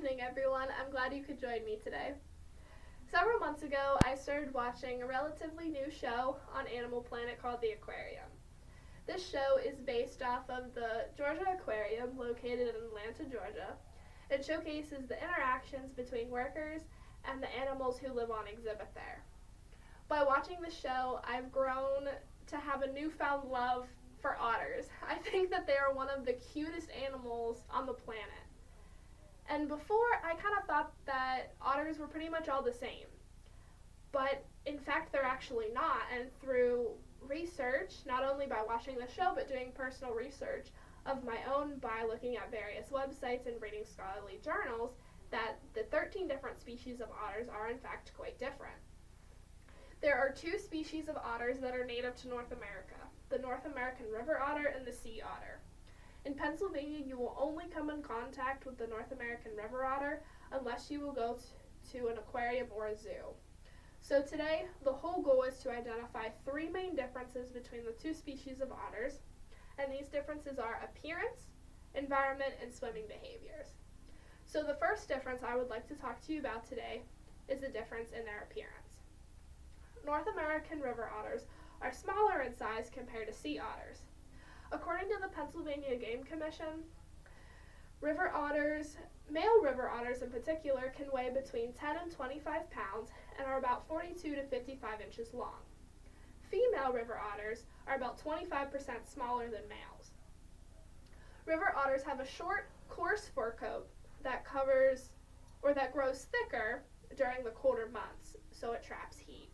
evening, everyone. I'm glad you could join me today. Several months ago, I started watching a relatively new show on Animal Planet called The Aquarium. This show is based off of the Georgia Aquarium located in Atlanta, Georgia. It showcases the interactions between workers and the animals who live on exhibit there. By watching the show, I've grown to have a newfound love for otters. I think that they are one of the cutest animals on the planet. And before, I kind of thought that otters were pretty much all the same. But in fact, they're actually not. And through research, not only by watching the show, but doing personal research of my own by looking at various websites and reading scholarly journals, that the 13 different species of otters are in fact quite different. There are two species of otters that are native to North America, the North American river otter and the sea otter. In Pennsylvania, you will only come in contact with the North American river otter unless you will go to an aquarium or a zoo. So today, the whole goal is to identify three main differences between the two species of otters, and these differences are appearance, environment, and swimming behaviors. So the first difference I would like to talk to you about today is the difference in their appearance. North American river otters are smaller in size compared to sea otters. According to the Pennsylvania Game Commission, male river otters in particular, can weigh between 10 and 25 pounds and are about 42 to 55 inches long. Female river otters are about 25% smaller than males. River otters have a short, coarse fur coat that grows thicker during the colder months, so it traps heat.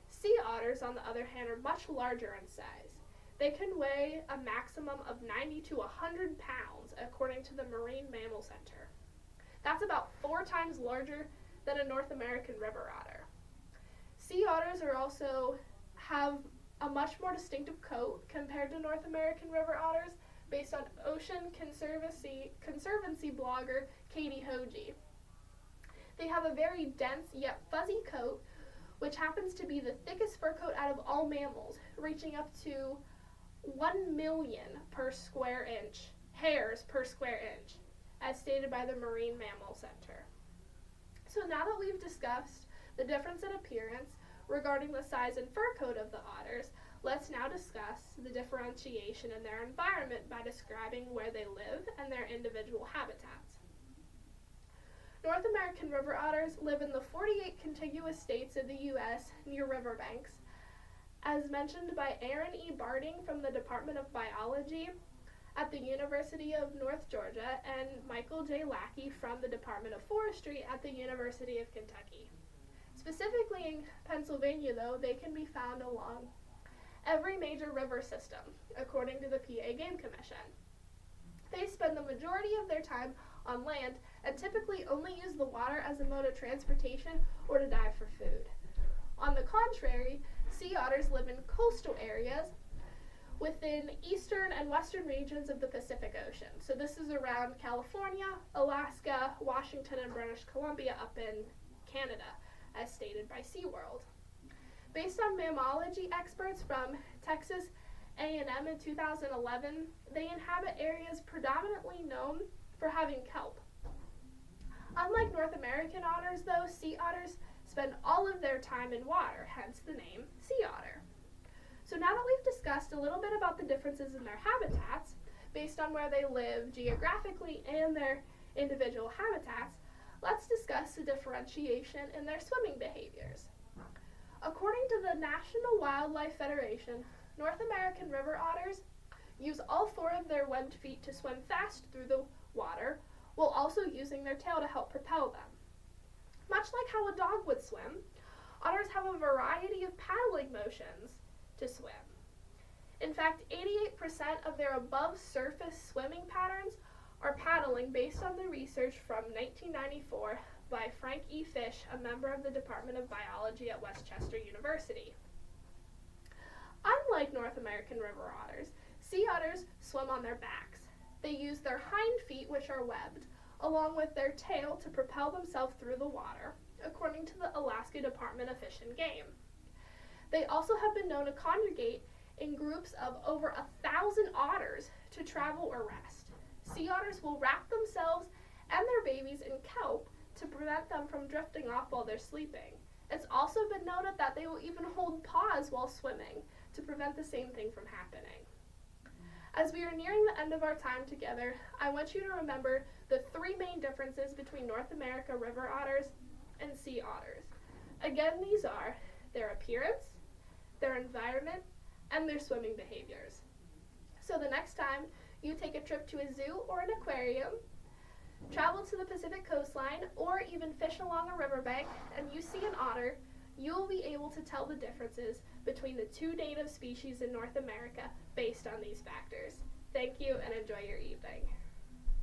Sea otters, on the other hand, are much larger in size. They can weigh a maximum of 90 to 100 pounds, according to the Marine Mammal Center. That's about 4 times larger than a North American river otter. Sea otters also have a much more distinctive coat compared to North American river otters, based on Ocean Conservancy blogger Katie Hoge. They have a very dense yet fuzzy coat, which happens to be the thickest fur coat out of all mammals, reaching up to 1 million hairs per square inch, as stated by the Marine Mammal Center. So now that we've discussed the difference in appearance regarding the size and fur coat of the otters, let's now discuss the differentiation in their environment by describing where they live and their individual habitats. North American river otters live in the 48 contiguous states of the U.S. near riverbanks. As mentioned by Aaron E. Barding from the Department of Biology at the University of North Georgia and Michael J. Lackey from the Department of Forestry at the University of Kentucky. Specifically in Pennsylvania, though, they can be found along every major river system, according to the PA Game Commission. They spend the majority of their time on land and typically only use the water as a mode of transportation or to dive for food. On the contrary, sea otters live in coastal areas within eastern and western regions of the Pacific Ocean. So this is around California, Alaska, Washington, and British Columbia up in Canada, as stated by SeaWorld. Based on mammalogy experts from Texas A&M in 2011, they inhabit areas predominantly known for having kelp. Unlike North American otters, though, sea otters spend all of their time in water, hence the name sea otter. So now that we've discussed a little bit about the differences in their habitats, based on where they live geographically and their individual habitats, let's discuss the differentiation in their swimming behaviors. According to the National Wildlife Federation, North American river otters use all 4 of their webbed feet to swim fast through the water, while also using their tail to help propel them. Much like how a dog would swim, otters have a variety of paddling motions to swim. In fact, 88% of their above-surface swimming patterns are paddling, based on the research from 1994 by Frank E. Fish, a member of the Department of Biology at Westchester University. Unlike North American river otters, sea otters swim on their backs. They use their hind feet, which are webbed, along with their tail to propel themselves through the water, according to the Alaska Department of Fish and Game. They also have been known to congregate in groups of over 1,000 otters to travel or rest. Sea otters will wrap themselves and their babies in kelp to prevent them from drifting off while they're sleeping. It's also been noted that they will even hold paws while swimming to prevent the same thing from happening. As we are nearing the end of our time together, I want you to remember the three main differences between North America river otters and sea otters. Again, these are their appearance, their environment, and their swimming behaviors. So the next time you take a trip to a zoo or an aquarium, travel to the Pacific coastline, or even fish along a riverbank, and you see an otter, you will be able to tell the differences between the two native species in North America based on these factors. Thank you and enjoy your evening.